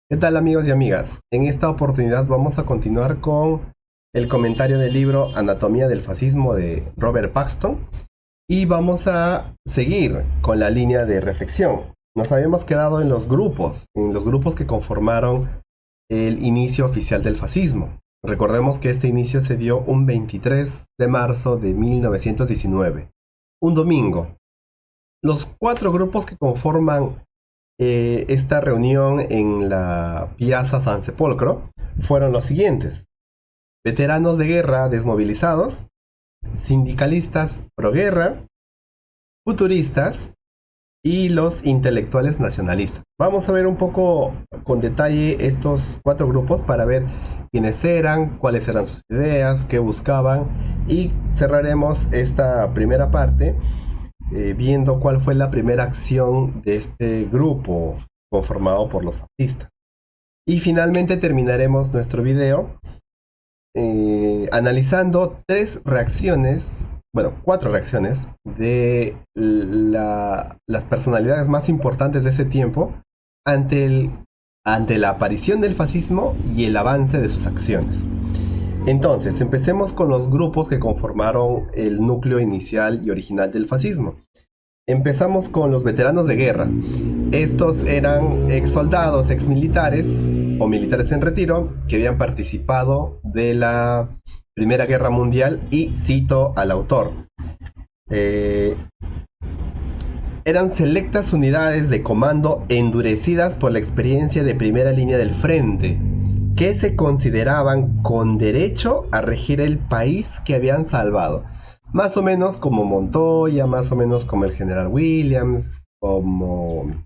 ¿Qué tal amigos y amigas? En esta oportunidad vamos a continuar con el comentario del libro Anatomía del Fascismo de Robert Paxton y vamos a seguir con la línea de reflexión. Nos habíamos quedado en los grupos que conformaron el inicio oficial del fascismo. Recordemos que este inicio se dio un 23 de marzo de 1919, un domingo. Los cuatro grupos que conforman esta reunión en la Piazza San Sepolcro fueron los siguientes: veteranos de guerra desmovilizados, sindicalistas proguerra, futuristas y los intelectuales nacionalistas. Vamos a ver un poco con detalle estos cuatro grupos para ver quiénes eran, cuáles eran sus ideas, qué buscaban, y cerraremos esta primera parte viendo cuál fue la primera acción de este grupo conformado por los fascistas. Y finalmente terminaremos nuestro video analizando cuatro reacciones de las personalidades más importantes de ese tiempo ante la aparición del fascismo y el avance de sus acciones. Entonces, empecemos con los grupos que conformaron el núcleo inicial y original del fascismo. Empezamos con los veteranos de guerra. Estos eran ex soldados, ex militares o militares en retiro que habían participado de la Primera Guerra Mundial y cito al autor. Eran selectas unidades de comando endurecidas por la experiencia de primera línea del frente, que se consideraban con derecho a regir el país que habían salvado. Más o menos como Montoya, más o menos como el general Williams, como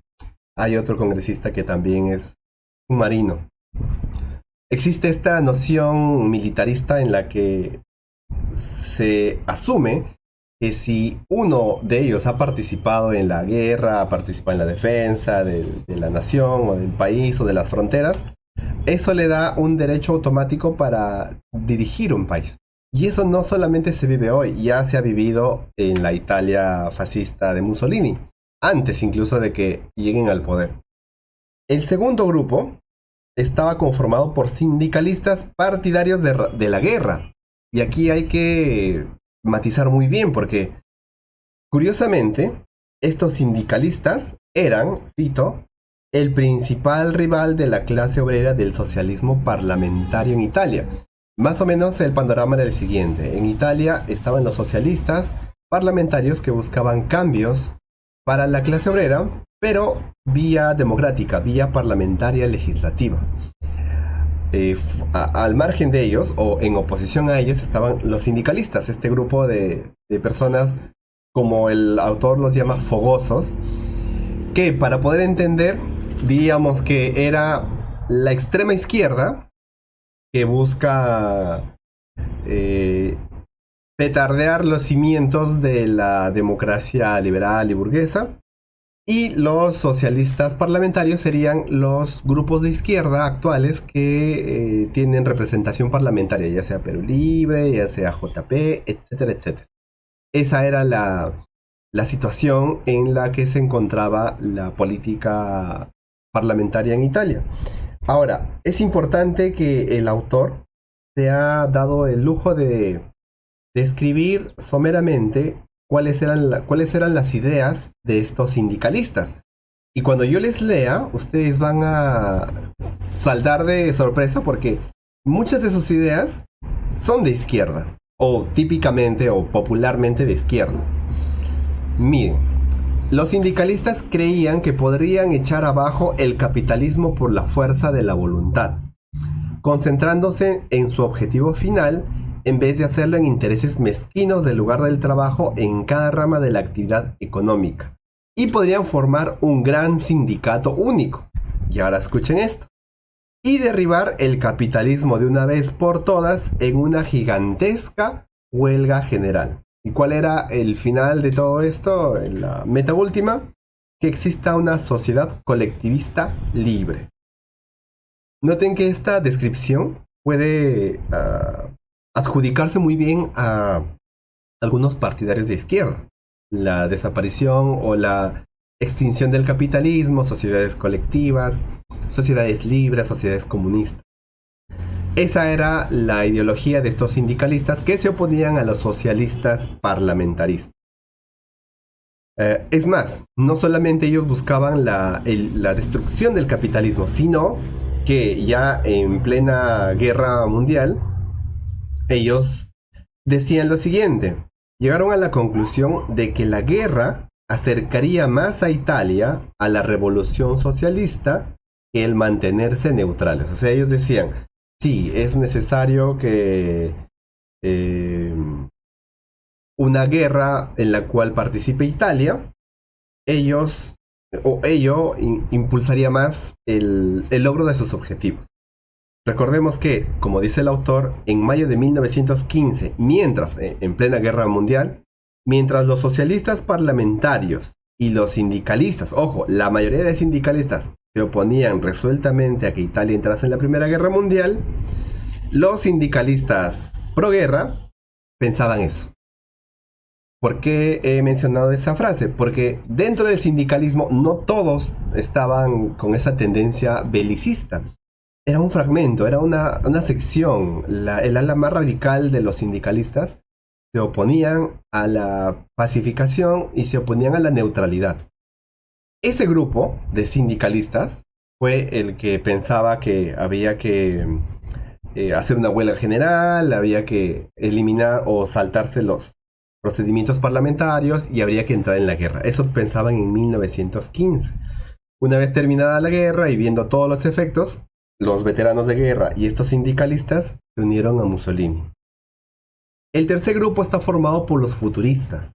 hay otro congresista que también es un marino. Existe esta noción militarista en la que se asume que si uno de ellos ha participado en la guerra, ha participado en la defensa de la nación o del país o de las fronteras, eso le da un derecho automático para dirigir un país. Y eso no solamente se vive hoy, ya se ha vivido en la Italia fascista de Mussolini, antes incluso de que lleguen al poder. El segundo grupo estaba conformado por sindicalistas partidarios de la guerra. Y aquí hay que matizar muy bien porque, curiosamente, estos sindicalistas eran, cito, el principal rival de la clase obrera del socialismo parlamentario en Italia. Más o menos el panorama era el siguiente. En Italia estaban los socialistas parlamentarios que buscaban cambios para la clase obrera, pero vía democrática, vía parlamentaria legislativa. Al margen de ellos, o en oposición a ellos, estaban los sindicalistas, este grupo de personas, como el autor los llama, fogosos, que para poder entender, diríamos que era la extrema izquierda, que busca petardear los cimientos de la democracia liberal y burguesa, y los socialistas parlamentarios serían los grupos de izquierda actuales que tienen representación parlamentaria, ya sea Perú Libre, ya sea JP, etcétera, etcétera. Esa era la situación en la que se encontraba la política parlamentaria en Italia. Ahora, es importante que el autor se ha dado el lujo de describir someramente cuáles eran las ideas de estos sindicalistas. Y cuando yo les lea, ustedes van a saltar de sorpresa porque muchas de sus ideas son de izquierda, o típicamente o popularmente de izquierda. Miren, los sindicalistas creían que podrían echar abajo el capitalismo por la fuerza de la voluntad, concentrándose en su objetivo final en vez de hacerlo en intereses mezquinos del lugar del trabajo en cada rama de la actividad económica. Y podrían formar un gran sindicato único. Y ahora escuchen esto. Y derribar el capitalismo de una vez por todas en una gigantesca huelga general. ¿Y cuál era el final de todo esto? La meta última, que exista una sociedad colectivista libre. Noten que esta descripción puede adjudicarse muy bien a algunos partidarios de izquierda. La desaparición o la extinción del capitalismo, sociedades colectivas, sociedades libres, sociedades comunistas. Esa era la ideología de estos sindicalistas que se oponían a los socialistas parlamentaristas. Es más, no solamente ellos buscaban la destrucción del capitalismo, sino que ya en plena guerra mundial, ellos decían lo siguiente: llegaron a la conclusión de que la guerra acercaría más a Italia a la revolución socialista que el mantenerse neutrales. O sea, ellos decían, sí, es necesario que una guerra en la cual participe Italia, ello impulsaría más el logro de sus objetivos. Recordemos que, como dice el autor, en mayo de 1915, en plena guerra mundial, mientras los socialistas parlamentarios y los sindicalistas, ojo, la mayoría de sindicalistas se oponían resueltamente a que Italia entrase en la Primera Guerra Mundial, los sindicalistas pro guerra pensaban eso. ¿Por qué he mencionado esa frase? Porque dentro del sindicalismo no todos estaban con esa tendencia belicista. Era un fragmento, era una sección. El ala más radical de los sindicalistas se oponían a la pacificación y se oponían a la neutralidad. Ese grupo de sindicalistas fue el que pensaba que había que hacer una huelga general, había que eliminar o saltarse los procedimientos parlamentarios y habría que entrar en la guerra. Eso pensaban en 1915. Una vez terminada la guerra y viendo todos los efectos, los veteranos de guerra y estos sindicalistas se unieron a Mussolini. El tercer grupo está formado por los futuristas.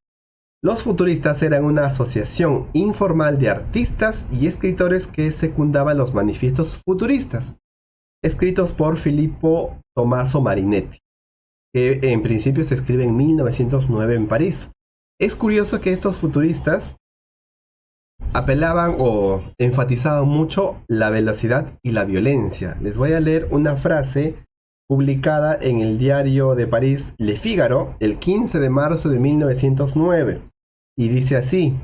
Los futuristas eran una asociación informal de artistas y escritores que secundaban los manifiestos futuristas, escritos por Filippo Tommaso Marinetti, que en principio se escribe en 1909 en París. Es curioso que estos futuristas apelaban o enfatizaban mucho la velocidad y la violencia. Les voy a leer una frase publicada en el diario de París Le Figaro el 15 de marzo de 1909 y dice así: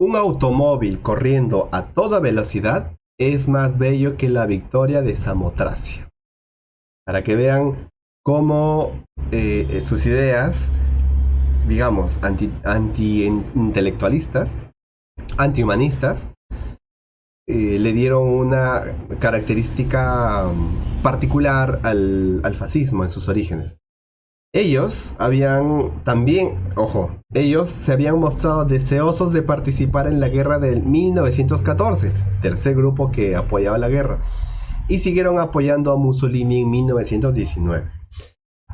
un automóvil corriendo a toda velocidad es más bello que la victoria de Samotracia. Para que vean cómo sus ideas, digamos, anti-intelectualistas, antihumanistas, le dieron una característica particular al fascismo en sus orígenes. Ellos habían también, ellos se habían mostrado deseosos de participar en la guerra del 1914, tercer grupo que apoyaba la guerra, y siguieron apoyando a Mussolini en 1919.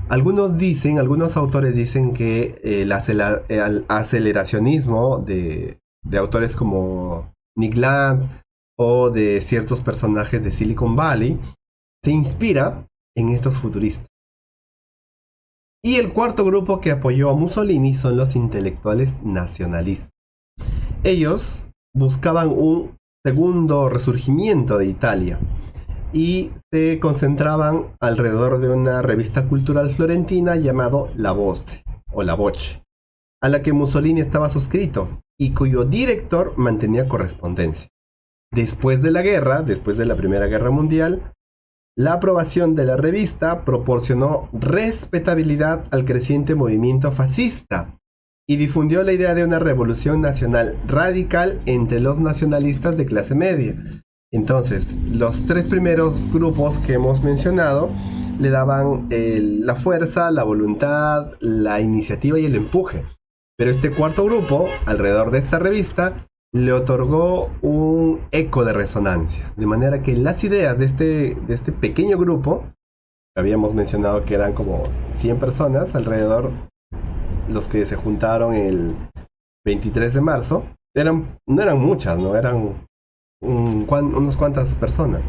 Algunos autores dicen que el aceleracionismo de autores como Nick Land o de ciertos personajes de Silicon Valley se inspira en estos futuristas. Y el cuarto grupo que apoyó a Mussolini son los intelectuales nacionalistas. Ellos buscaban un segundo resurgimiento de Italia y se concentraban alrededor de una revista cultural florentina llamado La Voce o La Voce, a la que Mussolini estaba suscrito y cuyo director mantenía correspondencia. Después de la guerra, después de la Primera Guerra Mundial, la aprobación de la revista proporcionó respetabilidad al creciente movimiento fascista y difundió la idea de una revolución nacional radical entre los nacionalistas de clase media. Entonces, los tres primeros grupos que hemos mencionado le daban la fuerza, la voluntad, la iniciativa y el empuje. Pero este cuarto grupo, alrededor de esta revista, le otorgó un eco de resonancia, de manera que las ideas de este pequeño grupo, que habíamos mencionado que eran como 100 personas alrededor, los que se juntaron el 23 de marzo, no eran muchas, no eran unas cuantas personas.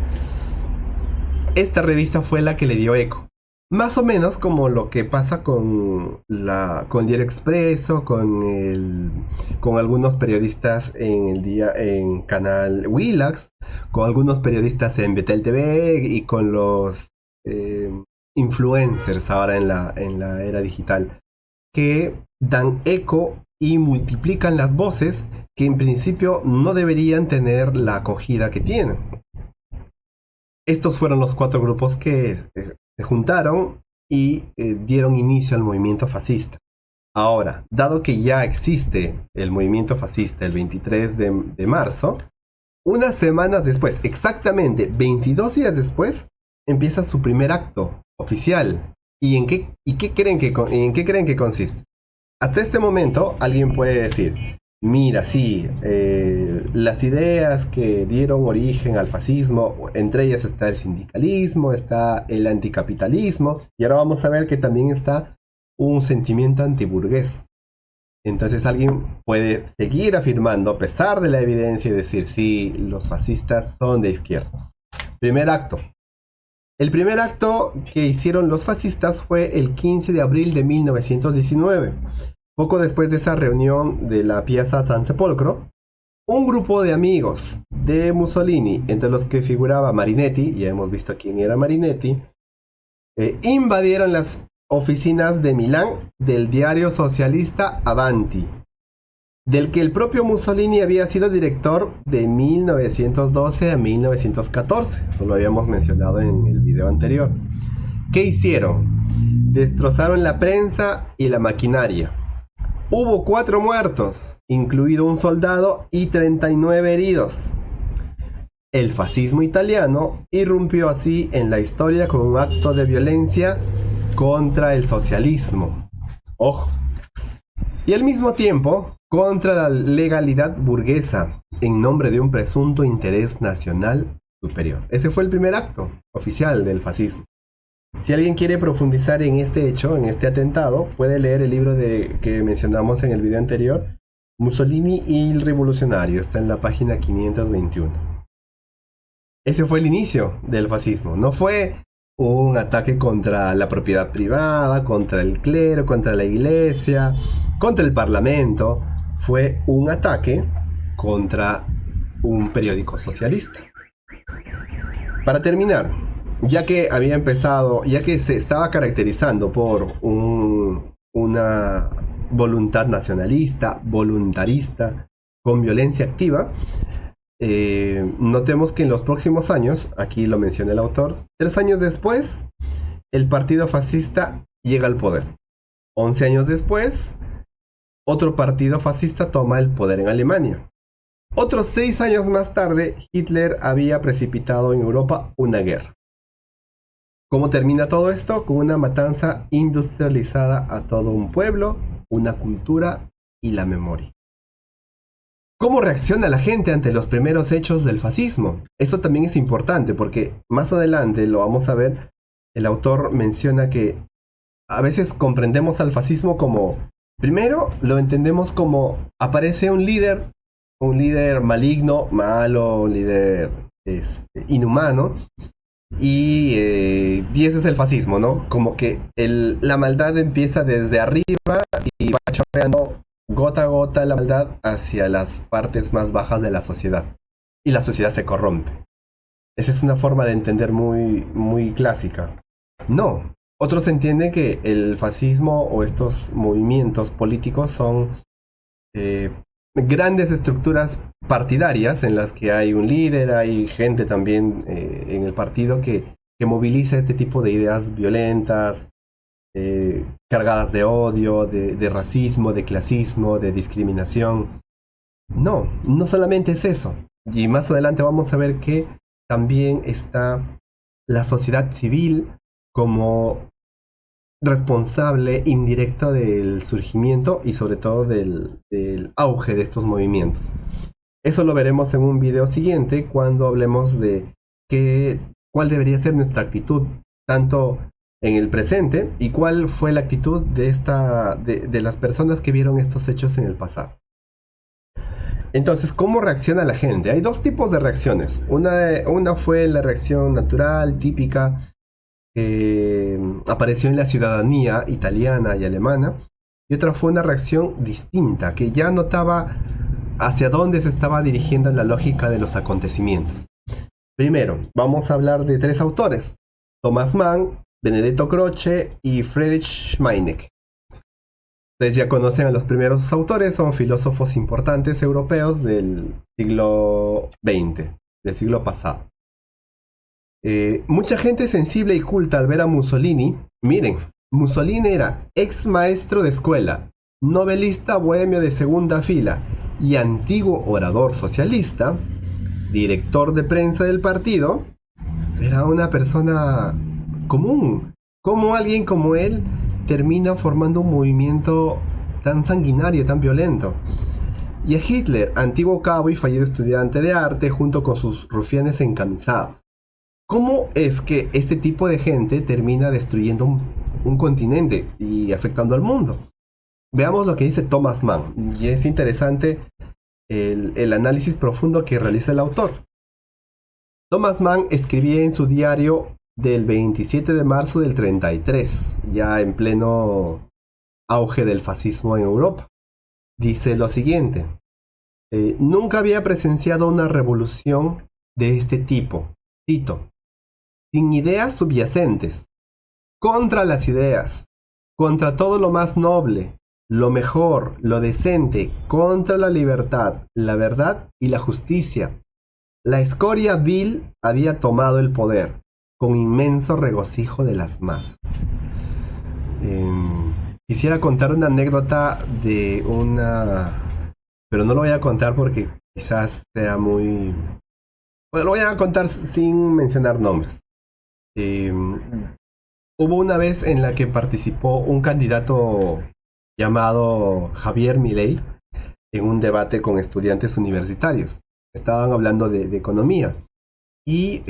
Esta revista fue la que le dio eco. Más o menos como lo que pasa con Diario Expreso, con algunos periodistas en canal Willax, con algunos periodistas en Betel TV y con los influencers ahora en la era digital, que dan eco y multiplican las voces que en principio no deberían tener la acogida que tienen. Estos fueron los cuatro grupos que se juntaron y dieron inicio al movimiento fascista. Ahora, dado que ya existe el movimiento fascista el 23 de marzo, unas semanas después, exactamente 22 días después, empieza su primer acto oficial. ¿Y en qué creen que consiste? Hasta este momento, alguien puede decir, mira, sí, las ideas que dieron origen al fascismo, entre ellas está el sindicalismo, está el anticapitalismo, y ahora vamos a ver que también está un sentimiento antiburgués. Entonces alguien puede seguir afirmando, a pesar de la evidencia, y decir, sí, los fascistas son de izquierda. Primer acto. El primer acto que hicieron los fascistas fue el 15 de abril de 1919. Poco después de esa reunión de la Piazza San Sepolcro, un grupo de amigos de Mussolini, entre los que figuraba Marinetti, ya hemos visto quién era Marinetti, invadieron las oficinas de Milán del diario socialista Avanti, del que el propio Mussolini había sido director de 1912 a 1914. Eso lo habíamos mencionado en el video anterior. ¿Qué hicieron? Destrozaron la prensa y la maquinaria. Hubo 4 muertos, incluido un soldado, y 39 heridos. El fascismo italiano irrumpió así en la historia con un acto de violencia contra el socialismo. Ojo. Y al mismo tiempo, contra la legalidad burguesa, en nombre de un presunto interés nacional superior. Ese fue el primer acto oficial del fascismo. Si alguien quiere profundizar en este hecho, en este atentado, puede leer el libro que mencionamos en el video anterior, Mussolini y el Revolucionario. Está en la página 521. Ese fue el inicio del fascismo. No fue un ataque contra la propiedad privada, contra el clero, contra la iglesia, contra el parlamento. Fue un ataque contra un periódico socialista. Para terminar, ya que había empezado, ya que se estaba caracterizando por una voluntad nacionalista, voluntarista, con violencia activa, notemos que en los próximos años, aquí lo menciona el autor, 3 años después, el partido fascista llega al poder. 11 años después, otro partido fascista toma el poder en Alemania. Otros 6 años más tarde, Hitler había precipitado en Europa una guerra. ¿Cómo termina todo esto? Con una matanza industrializada a todo un pueblo, una cultura y la memoria. ¿Cómo reacciona la gente ante los primeros hechos del fascismo? Eso también es importante porque más adelante lo vamos a ver. El autor menciona que a veces comprendemos al fascismo como, primero lo entendemos como aparece un líder maligno, malo, un líder inhumano. Y ese es el fascismo, ¿no? Como que la maldad empieza desde arriba y va chorreando gota a gota la maldad hacia las partes más bajas de la sociedad. Y la sociedad se corrompe. Esa es una forma de entender muy, muy clásica. No. Otros entienden que el fascismo o estos movimientos políticos son grandes estructuras partidarias en las que hay un líder, hay gente también en el partido que moviliza este tipo de ideas violentas, cargadas de odio, de racismo, de clasismo, de discriminación. No, no solamente es eso. Y más adelante vamos a ver que también está la sociedad civil como responsable indirecto del surgimiento y sobre todo del auge de estos movimientos. Eso lo veremos en un video siguiente cuando hablemos de cuál debería ser nuestra actitud tanto en el presente y cuál fue la actitud de las personas que vieron estos hechos en el pasado. Entonces, ¿cómo reacciona la gente? Hay 2 tipos de reacciones. Una fue la reacción natural, típica, que apareció en la ciudadanía italiana y alemana, y otra fue una reacción distinta, que ya notaba hacia dónde se estaba dirigiendo la lógica de los acontecimientos. Primero, vamos a hablar de 3 autores, Thomas Mann, Benedetto Croce y Friedrich Hayek. Ustedes ya conocen a los primeros autores, son filósofos importantes europeos del siglo XX, del siglo pasado. Mucha gente sensible y culta al ver a Mussolini. Miren, Mussolini era ex maestro de escuela, novelista bohemio de segunda fila y antiguo orador socialista, director de prensa del partido. Era una persona común. ¿Cómo alguien como él termina formando un movimiento tan sanguinario, tan violento? Y a Hitler, antiguo cabo y fallido estudiante de arte, junto con sus rufianes encamisados. ¿Cómo es que este tipo de gente termina destruyendo un continente y afectando al mundo? Veamos lo que dice Thomas Mann, y es interesante el análisis profundo que realiza el autor. Thomas Mann escribía en su diario del 27 de marzo del 33, ya en pleno auge del fascismo en Europa. Dice lo siguiente: nunca había presenciado una revolución de este tipo, cito, sin ideas subyacentes, contra las ideas, contra todo lo más noble, lo mejor, lo decente, contra la libertad, la verdad y la justicia. La escoria vil había tomado el poder, con inmenso regocijo de las masas. Quisiera contar una anécdota de una... pero no lo voy a contar porque quizás sea muy... Bueno, lo voy a contar sin mencionar nombres. Hubo una vez en la que participó un candidato llamado Javier Milei en un debate con estudiantes universitarios. Estaban hablando de economía. Y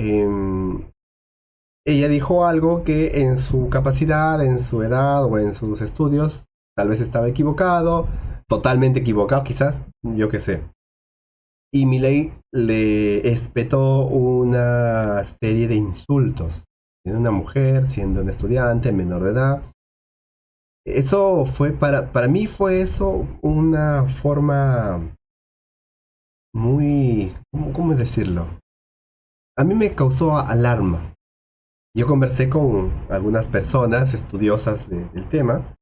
ella dijo algo que en su capacidad, en su edad o en sus estudios, tal vez estaba equivocado, totalmente equivocado quizás, yo qué sé. Y Milei le espetó una serie de insultos. Siendo una mujer, siendo un estudiante menor de edad. Eso fue, para mí fue eso una forma muy, ¿cómo decirlo? A mí me causó alarma. Yo conversé con algunas personas estudiosas del tema,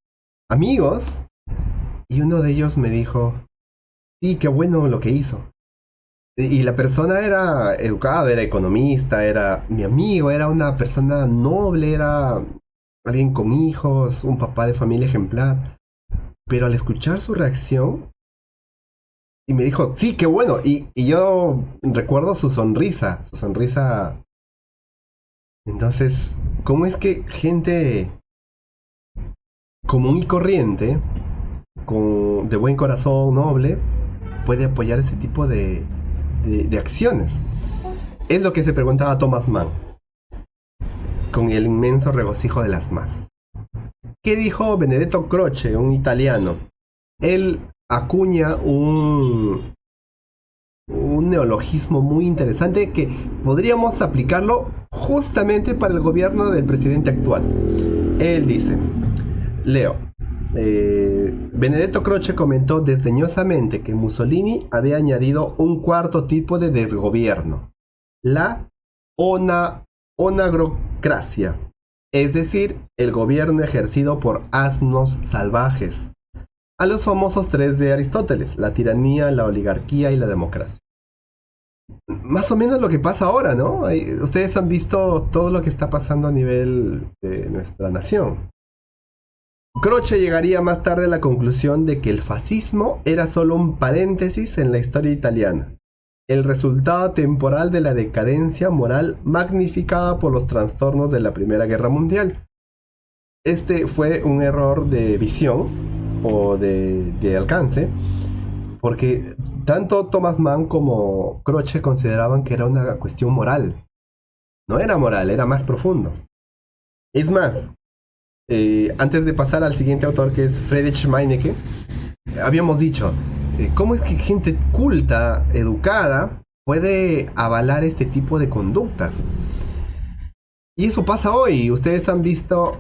amigos, y uno de ellos me dijo, sí, qué bueno lo que hizo. Y la persona era educada, era economista, era mi amigo, era una persona noble, era alguien con hijos, un papá de familia ejemplar. Pero al escuchar su reacción, y me dijo, sí, qué bueno. Y yo recuerdo su sonrisa, Entonces, ¿cómo es que gente común y corriente, de buen corazón, noble, puede apoyar ese tipo de acciones? Es lo que se preguntaba Thomas Mann, con el inmenso regocijo de las masas. ¿Qué dijo Benedetto Croce, un italiano? Él acuña un neologismo muy interesante que podríamos aplicarlo justamente para el gobierno del presidente actual. Él dice, leo, Benedetto Croce comentó desdeñosamente que Mussolini había añadido un cuarto tipo de desgobierno, la onagrocracia, es decir, el gobierno ejercido por asnos salvajes, a los famosos tres de Aristóteles, la tiranía, la oligarquía y la democracia. Más o menos lo que pasa ahora, ¿no? Ustedes han visto todo lo que está pasando a nivel de nuestra nación. Croce llegaría más tarde a la conclusión de que el fascismo era solo un paréntesis en la historia italiana, el resultado temporal de la decadencia moral magnificada por los trastornos de la Primera Guerra Mundial. Este fue un error de visión o de alcance, porque tanto Thomas Mann como Croce consideraban que era una cuestión moral. No era moral, era más profundo. Es más, antes de pasar al siguiente autor, que es Friedrich Meinecke, habíamos dicho, ¿cómo es que gente culta, educada, puede avalar este tipo de conductas? Y eso pasa hoy. Ustedes han visto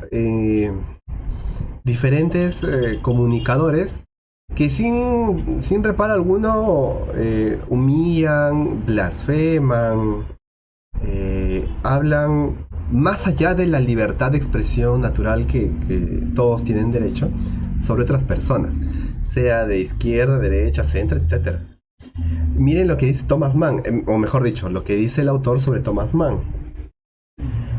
diferentes comunicadores que sin reparo alguno humillan, blasfeman, hablan más allá de la libertad de expresión natural que todos tienen derecho sobre otras personas, sea de izquierda, derecha, centro, etc. Miren lo que dice Thomas Mann, o mejor dicho, lo que dice el autor sobre Thomas Mann.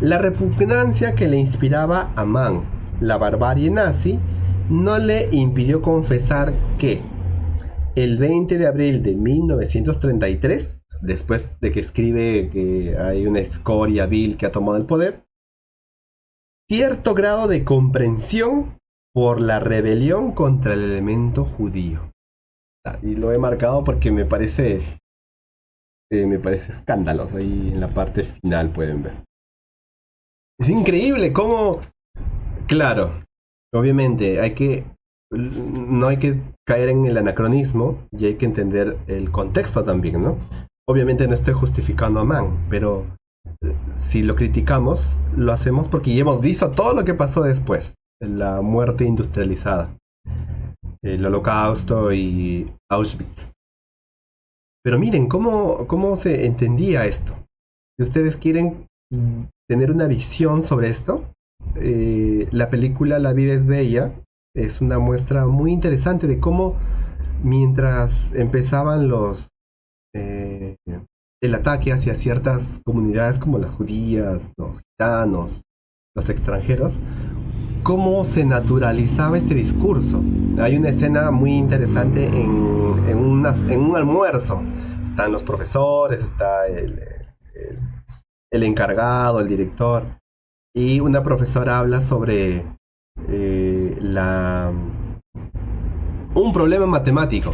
La repugnancia que le inspiraba a Mann la barbarie nazi no le impidió confesar que el 20 de abril de 1933, después de que escribe que hay una escoria vil que ha tomado el poder, cierto grado de comprensión por la rebelión contra el elemento judío. Y lo he marcado porque me parece escandaloso. Ahí en la parte final pueden ver. Es increíble cómo, claro, obviamente no hay que caer en el anacronismo y hay que entender el contexto también, ¿no? Obviamente no estoy justificando a Mann, pero si lo criticamos, lo hacemos porque ya hemos visto todo lo que pasó después, la muerte industrializada, el Holocausto y Auschwitz. Pero miren cómo se entendía esto. Si ustedes quieren tener una visión sobre esto, la película La vida es bella es una muestra muy interesante de cómo mientras empezaban el ataque hacia ciertas comunidades como las judías, los gitanos, los extranjeros, cómo se naturalizaba este discurso. Hay una escena muy interesante en un almuerzo. Están los profesores, está el encargado, el director, y una profesora habla sobre un problema matemático.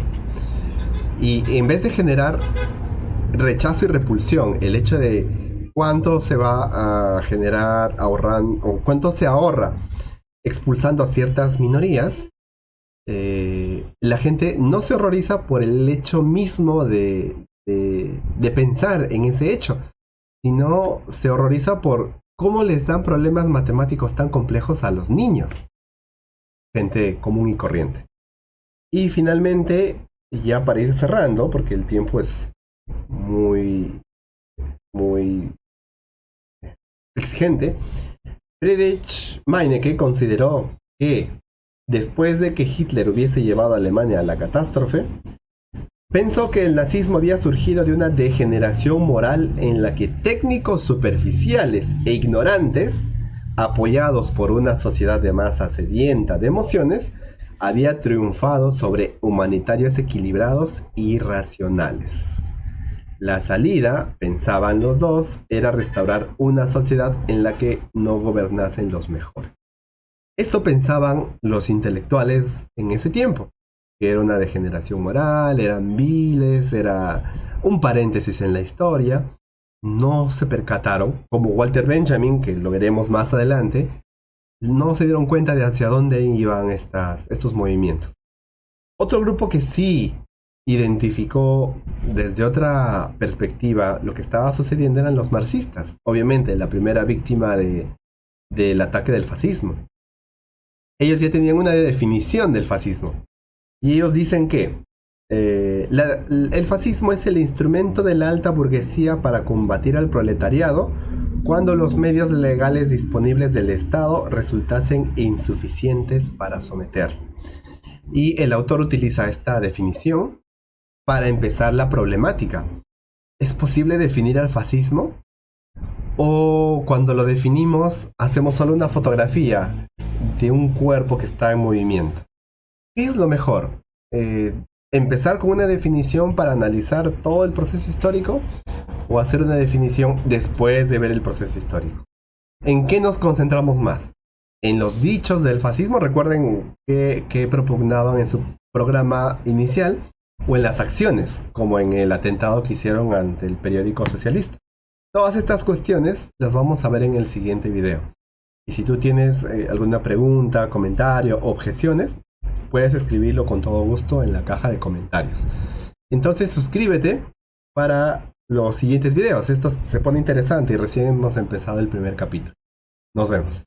Y en vez de generar rechazo y repulsión, el hecho de cuánto se va a generar ahorrando, o cuánto se ahorra expulsando a ciertas minorías, la gente no se horroriza por el hecho mismo de pensar en ese hecho, sino se horroriza por cómo les dan problemas matemáticos tan complejos a los niños, gente común y corriente. Y finalmente, ya para ir cerrando, porque el tiempo es muy exigente, Friedrich Meinecke consideró que después de que Hitler hubiese llevado a Alemania a la catástrofe, pensó que el nazismo había surgido de una degeneración moral en la que técnicos superficiales e ignorantes, apoyados por una sociedad de masa sedienta de emociones, había triunfado sobre humanitarios equilibrados y racionales. La salida, pensaban los dos, era restaurar una sociedad en la que no gobernasen los mejores. Esto pensaban los intelectuales en ese tiempo, que era una degeneración moral, eran viles, era un paréntesis en la historia. No se percataron, como Walter Benjamin, que lo veremos más adelante, no se dieron cuenta de hacia dónde iban estos movimientos. Otro grupo que sí identificó desde otra perspectiva lo que estaba sucediendo eran los marxistas, obviamente la primera víctima del ataque del fascismo. Ellos ya tenían una definición del fascismo y ellos dicen que el fascismo es el instrumento de la alta burguesía para combatir al proletariado cuando los medios legales disponibles del Estado resultasen insuficientes para someterlo. Y el autor utiliza esta definición para empezar la problemática. ¿Es posible definir al fascismo? ¿O cuando lo definimos hacemos solo una fotografía de un cuerpo que está en movimiento? ¿Qué es lo mejor? ¿Empezar con una definición para analizar todo el proceso histórico? ¿O hacer una definición después de ver el proceso histórico? ¿En qué nos concentramos más? ¿En los dichos del fascismo? Recuerden que propugnaban en su programa inicial, o en las acciones, como en el atentado que hicieron ante el periódico socialista. Todas estas cuestiones las vamos a ver en el siguiente video. Y si tú tienes alguna pregunta, comentario, objeciones, puedes escribirlo con todo gusto en la caja de comentarios. Entonces suscríbete para los siguientes videos. Esto se pone interesante y recién hemos empezado el primer capítulo. Nos vemos.